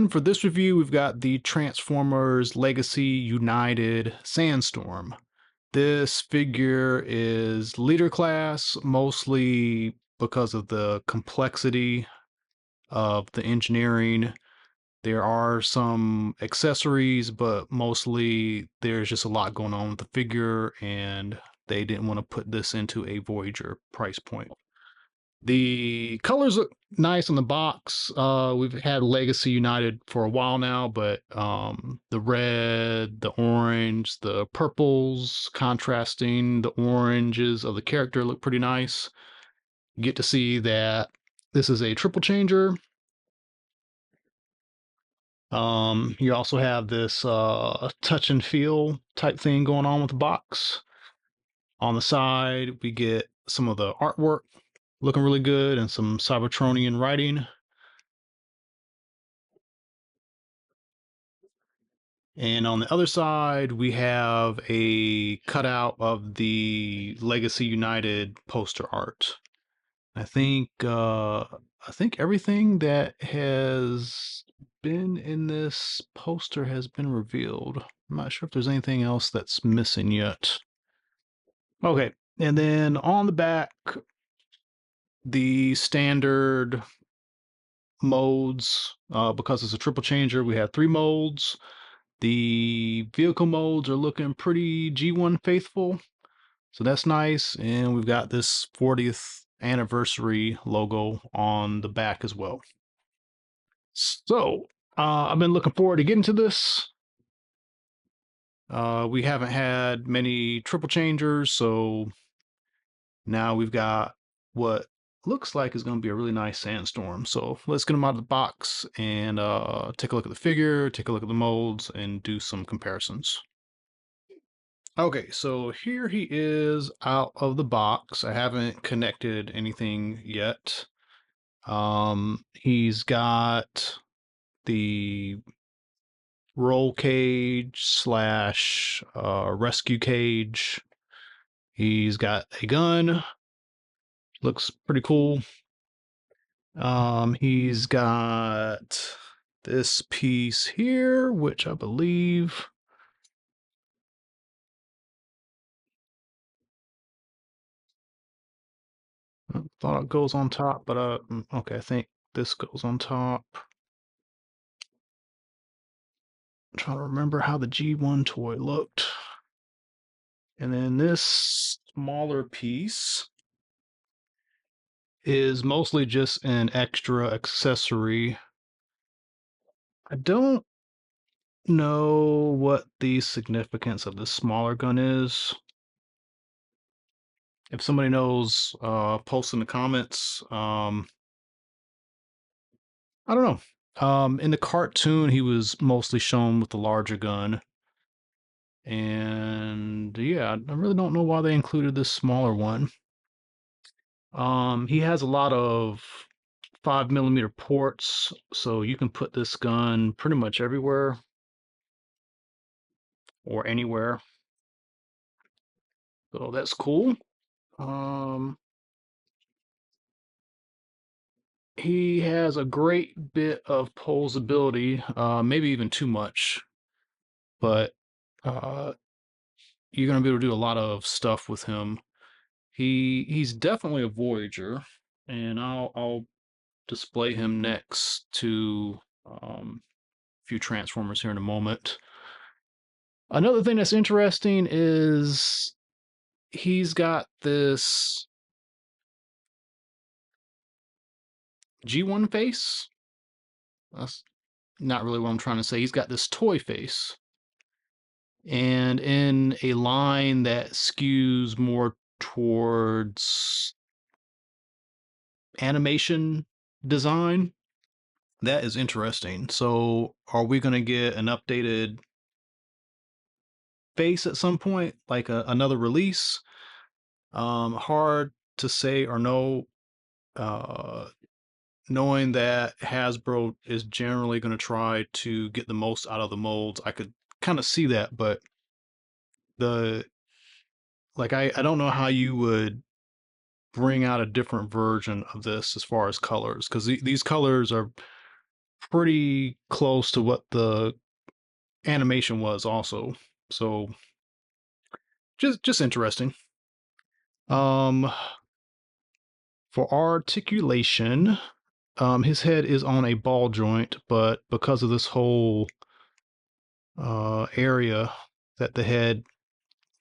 And for this review, we've got the Transformers Legacy United Sandstorm. This figure is leader class, mostly because of the complexity of the engineering. There are some accessories, but mostly there's just a lot going on with the figure, and they didn't want to put this into a Voyager price point. The colors look nice on the box. We've had Legacy United for a while now, but the red, the orange, the purples contrasting the oranges of the character look pretty nice. You get to see that this is a triple changer. You also have this touch and feel type thing going on with the box. On the side, we get some of the artwork looking really good and some Cybertronian writing. And on the other side, we have a cutout of the Legacy United poster art. I think everything that has been in this poster has been revealed. I'm not sure if there's anything else that's missing yet. Okay, and then on the back, the standard modes, because it's a triple changer, we have 3 modes. The vehicle modes are looking pretty G1 faithful, so that's nice. And we've got this 40th anniversary logo on the back as well. So I've been looking forward to getting to this. We haven't had many triple changers, so now we've got what looks like is going to be a really nice Sandstorm. So let's get them out of the box and take a look at the figure, take a look at the molds, and do some comparisons. Okay, so here he is out of the box. I haven't connected anything yet. He's got the roll cage slash rescue cage. He's got a gun. Looks pretty cool. He's got this piece here, which I believe I thought it goes on top, but okay, I think this goes on top. I'm trying to remember how the G1 toy looked. And then this smaller piece is mostly just an extra accessory. I don't know what the significance of this smaller gun is. If somebody knows, post in the comments. I don't know. In the cartoon, he was mostly shown with the larger gun. And yeah, I really don't know why they included this smaller one. He has a lot of 5mm ports, so you can put this gun pretty much everywhere or anywhere. So that's cool. Um, he has a great bit of posability, maybe even too much, but uh, you're gonna be able to do a lot of stuff with him. He's definitely a Voyager, and I'll display him next to a few Transformers here in a moment. Another thing that's interesting is he's got this G1 face. That's not really what I'm trying to say. He's got this toy face. And in a line that skews more towards animation design, that is interesting. So, are we going to get an updated face at some point, like another release? Hard to say or know. Uh, Knowing that Hasbro is generally going to try to get the most out of the molds, I could kind of see that, but the I don't know how you would bring out a different version of this as far as colors, because these colors are pretty close to what the animation was also. So just interesting. Um, for articulation, his head is on a ball joint, but because of this whole area that the head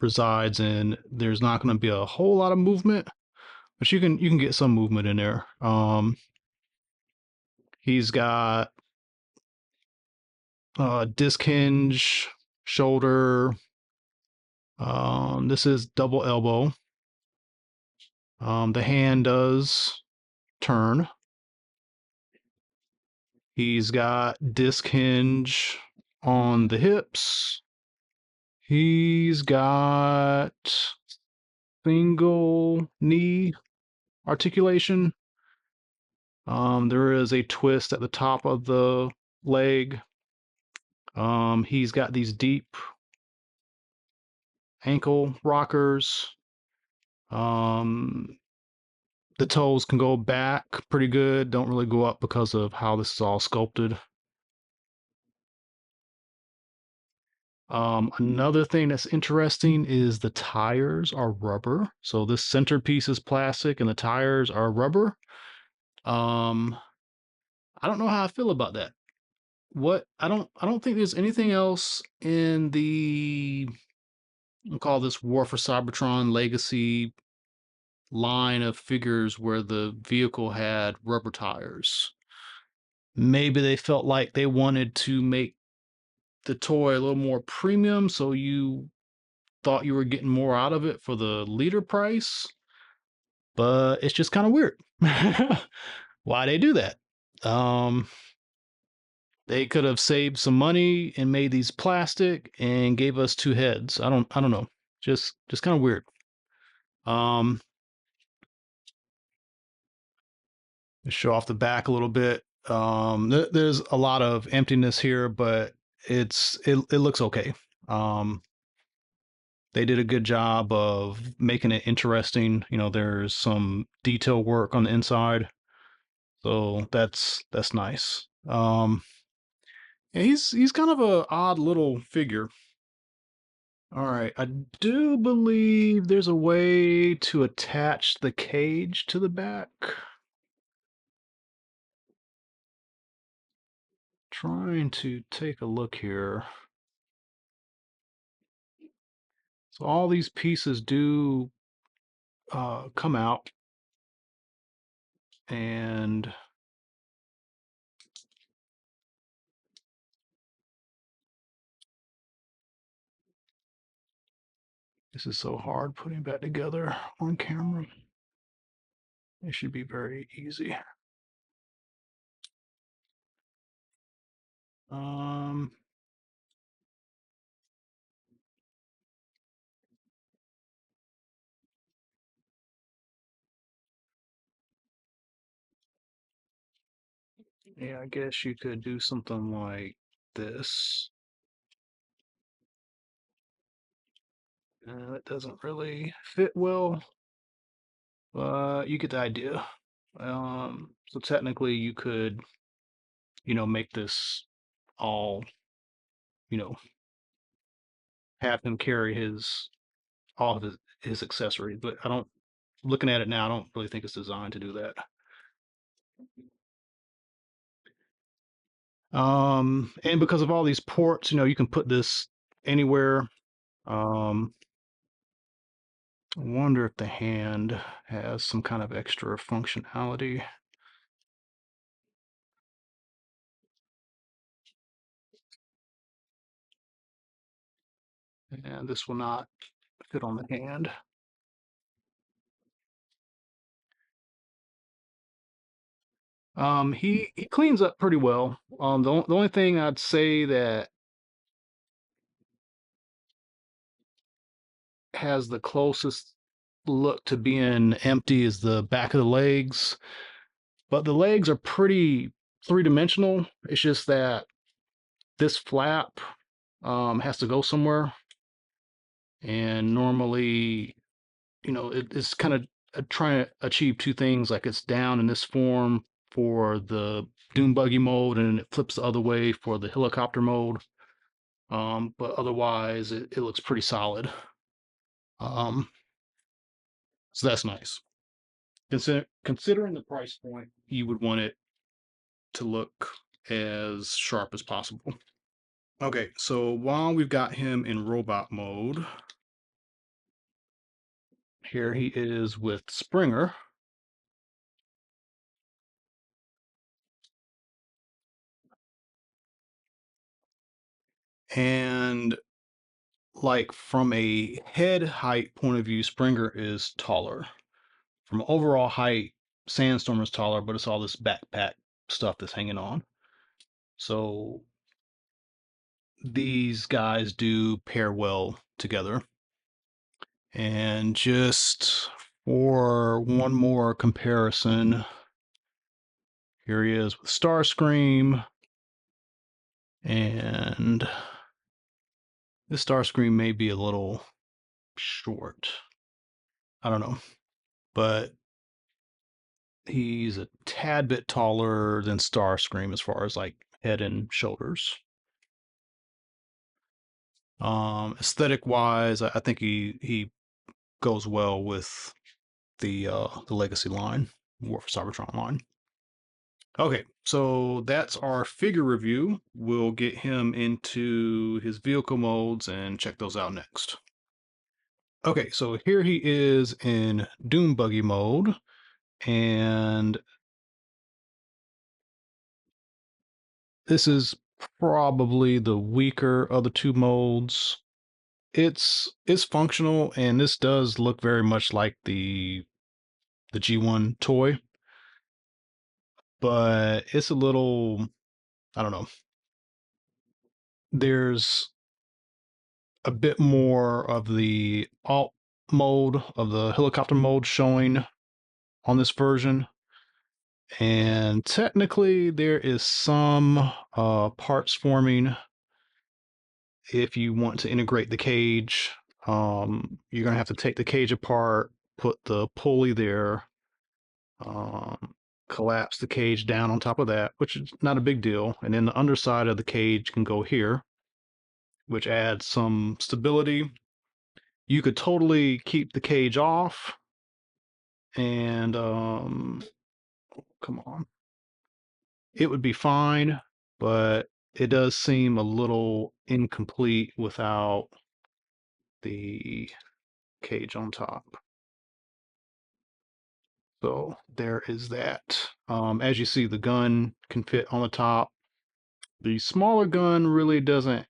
resides in, there's not going to be a whole lot of movement, but you can get some movement in there. He's got disc hinge, shoulder. This is double elbow. The hand does turn. He's got disc hinge on the hips. He's got single knee articulation. There is a twist at the top of the leg. He's got these deep ankle rockers. Um, the toes can go back pretty good, don't really go up because of how this is all sculpted. Another thing that's interesting is the tires are rubber. So this centerpiece is plastic and the tires are rubber. Um, I don't know how I feel about that. What I don't think there's anything else in the, we'll call this War for Cybertron Legacy line of figures where the vehicle had rubber tires. Maybe they felt like they wanted to make the toy a little more premium, so you thought you were getting more out of it for the leader price, but it's just kind of weird. Why they do that? Um, they could have saved some money and made these plastic and gave us two heads. I don't know. Just kind of weird. Um, show off the back a little bit. There's a lot of emptiness here, but it looks okay. Um, they did a good job of making it interesting. You know, there's some detail work on the inside, so that's nice. Yeah, he's kind of a odd little figure. All right, I do believe there's a way to attach the cage to the back. Trying to take a look here. So all these pieces do come out, and this is so hard putting back together on camera. It should be very easy. Um, yeah, I guess you could do something like this. It doesn't really fit well, but you get the idea. So technically you could, make this all, you know, have him carry all of his accessories, but I don't, looking at it now, I don't really think it's designed to do that. And because of all these ports, you can put this anywhere. Um, I wonder if the hand has some kind of extra functionality. And this will not fit on the hand. He cleans up pretty well. The only thing I'd say that has the closest look to being empty is the back of the legs, but the legs are pretty three-dimensional. It's just that this flap has to go somewhere, and normally, it's kind of trying to achieve two things, like it's down in this form for the dune buggy mode, and it flips the other way for the helicopter mode. But otherwise, it looks pretty solid. Um, so that's nice. Considering the price point, you would want it to look as sharp as possible. Okay, so while we've got him in robot mode, here he is with Springer. And like from a head height point of view, Springer is taller. From overall height, Sandstorm is taller, but it's all this backpack stuff that's hanging on. So these guys do pair well together. And just for one more comparison, here he is with Starscream. And this Starscream may be a little short. I don't know. But he's a tad bit taller than Starscream as far as like head and shoulders. Aesthetic wise, I think he goes well with the Legacy line, War for Cybertron line. Okay, so that's our figure review. We'll get him into his vehicle modes and check those out next. Okay, so here he is in Doom Buggy mode, and this is probably the weaker of the two modes. It's functional, and this does look very much like the G1 toy, but it's a little, I don't know. There's a bit more of the alt mode of the helicopter mode showing on this version. And technically there is some parts forming if you want to integrate the cage. You're gonna have to take the cage apart, put the pulley there, um, collapse the cage down on top of that, which is not a big deal. And then the underside of the cage can go here, which adds some stability. You could totally keep the cage off and come on, it would be fine, but it does seem a little incomplete without the cage on top. So there is that. As you see, the gun can fit on the top. The smaller gun really doesn't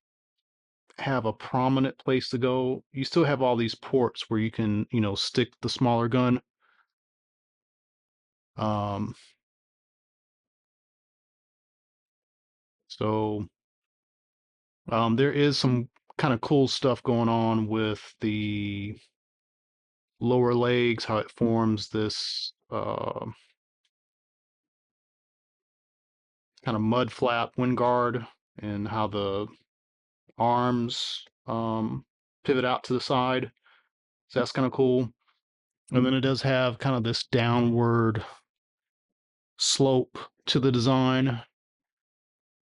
have a prominent place to go. You still have all these ports where you can, stick the smaller gun. Um, so there is some kind of cool stuff going on with the lower legs, how it forms this kind of mud flap wind guard, and how the arms pivot out to the side. So that's kind of cool. And then it does have kind of this downward slope to the design,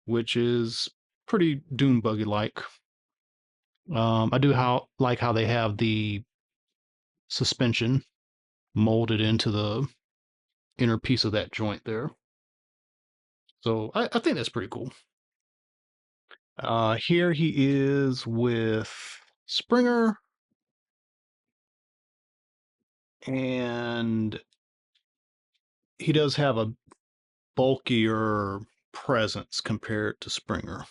which is pretty Dune Buggy like. I do like how they have the suspension molded into the inner piece of that joint there. So I think that's pretty cool. Here he is with Springer, and he does have a bulkier presence compared to Springer.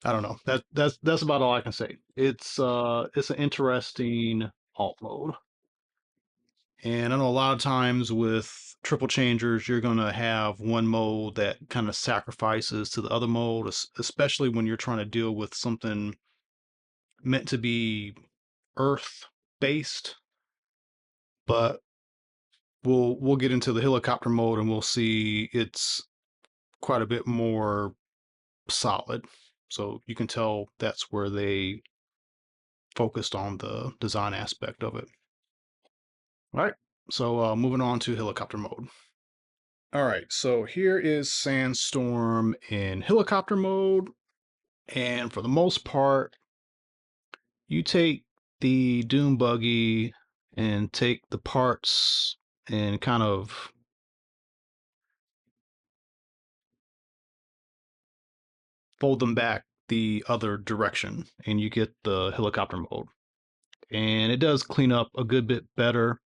I don't know. That's about all I can say. It's an interesting alt mode. And I know a lot of times with triple changers, you're going to have one mode that kind of sacrifices to the other mode, especially when you're trying to deal with something meant to be Earth based. But we'll get into the helicopter mode and we'll see it's quite a bit more solid. So you can tell that's where they focused on the design aspect of it. All right. So moving on to helicopter mode. All right, so here is Sandstorm in helicopter mode, and for the most part, you take the dune buggy and take the parts and kind of fold them back the other direction, and you get the helicopter mode. And it does clean up a good bit better.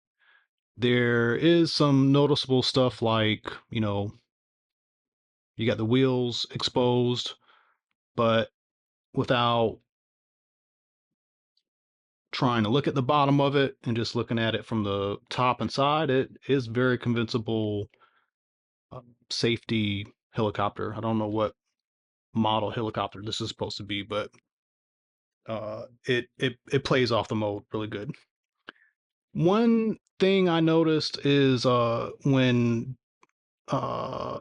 There is some noticeable stuff like, you got the wheels exposed, but without trying to look at the bottom of it and just looking at it from the top and side, it is very convincible uh, safety helicopter. I don't know what model helicopter this is supposed to be, but it plays off the mode really good. One thing I noticed is when uh,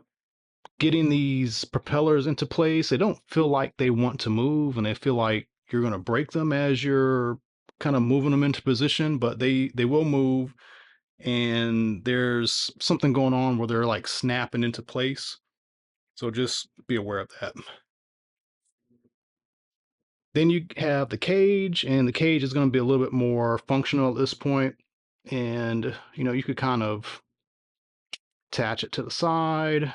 getting these propellers into place, they don't feel like they want to move, and they feel like you're going to break them as you're kind of moving them into position, but they will move, and there's something going on where they're like snapping into place. So just be aware of that. Then you have the cage, and the cage is going to be a little bit more functional at this point. And you could kind of attach it to the side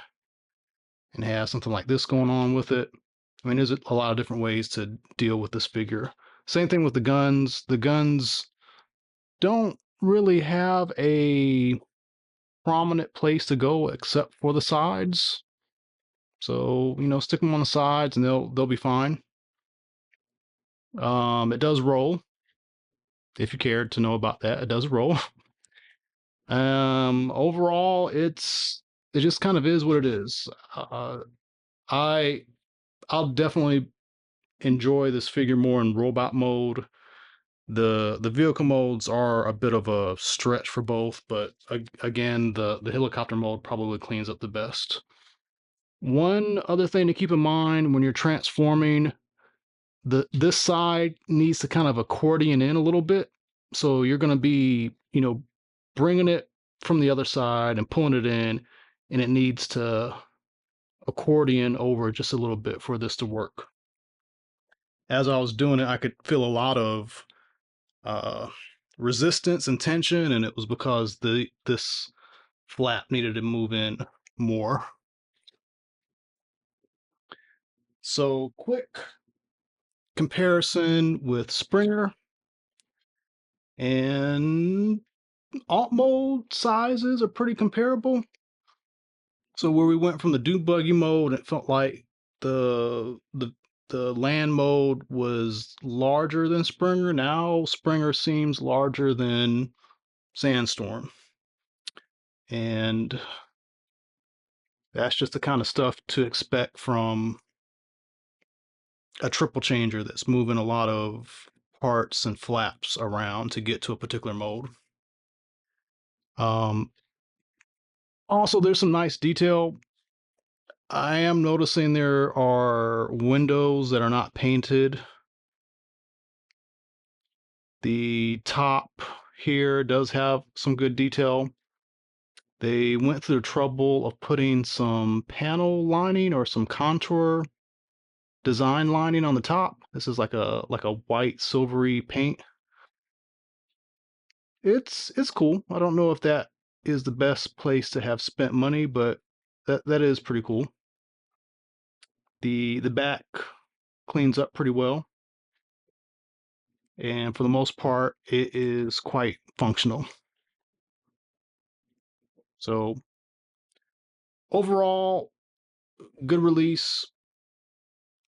and have something like this going on with it. I mean, there's a lot of different ways to deal with this figure. Same thing with the guns. The guns don't really have a prominent place to go except for the sides. So, stick them on the sides and they'll be fine. It does roll. If you cared to know about that, it does roll. Overall, it just kind of is what it is. I I'll definitely enjoy this figure more in robot mode. The vehicle modes are a bit of a stretch for both, but again, the helicopter mode probably cleans up the best. One other thing to keep in mind when you're transforming, this side needs to kind of accordion in a little bit. So you're going to be, bringing it from the other side and pulling it in, and it needs to accordion over just a little bit for this to work. As I was doing it, I could feel a lot of uh, resistance and tension, and it was because this flap needed to move in more. So quick comparison with Springer and alt mode sizes are pretty comparable. So where we went from the dune buggy mode, it felt like the the the land mode was larger than Springer. Now Springer seems larger than Sandstorm. And that's just the kind of stuff to expect from a triple changer that's moving a lot of parts and flaps around to get to a particular mode. Um, Also, there's some nice detail. I am noticing there are windows that are not painted. The top here does have some good detail. They went through the trouble of putting some panel lining or some contour design lining on the top. This is like a white silvery paint. It's cool. I don't know if that is the best place to have spent money, but that is pretty cool. The back cleans up pretty well, and for the most part, it is quite functional. So overall, good release.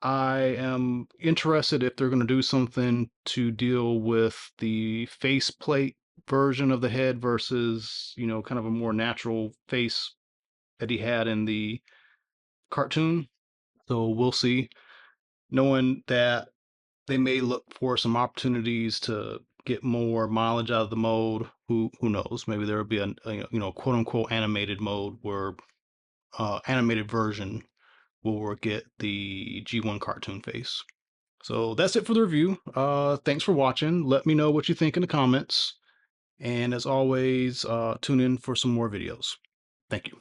I am interested if they're going to do something to deal with the faceplate version of the head versus, kind of a more natural face that he had in the cartoon. So we'll see. Knowing that they may look for some opportunities to get more mileage out of the mode. Who knows? Maybe there will be a quote unquote animated mode where animated version will get the G1 cartoon face. So that's it for the review. Thanks for watching. Let me know what you think in the comments. And as always, tune in for some more videos. Thank you.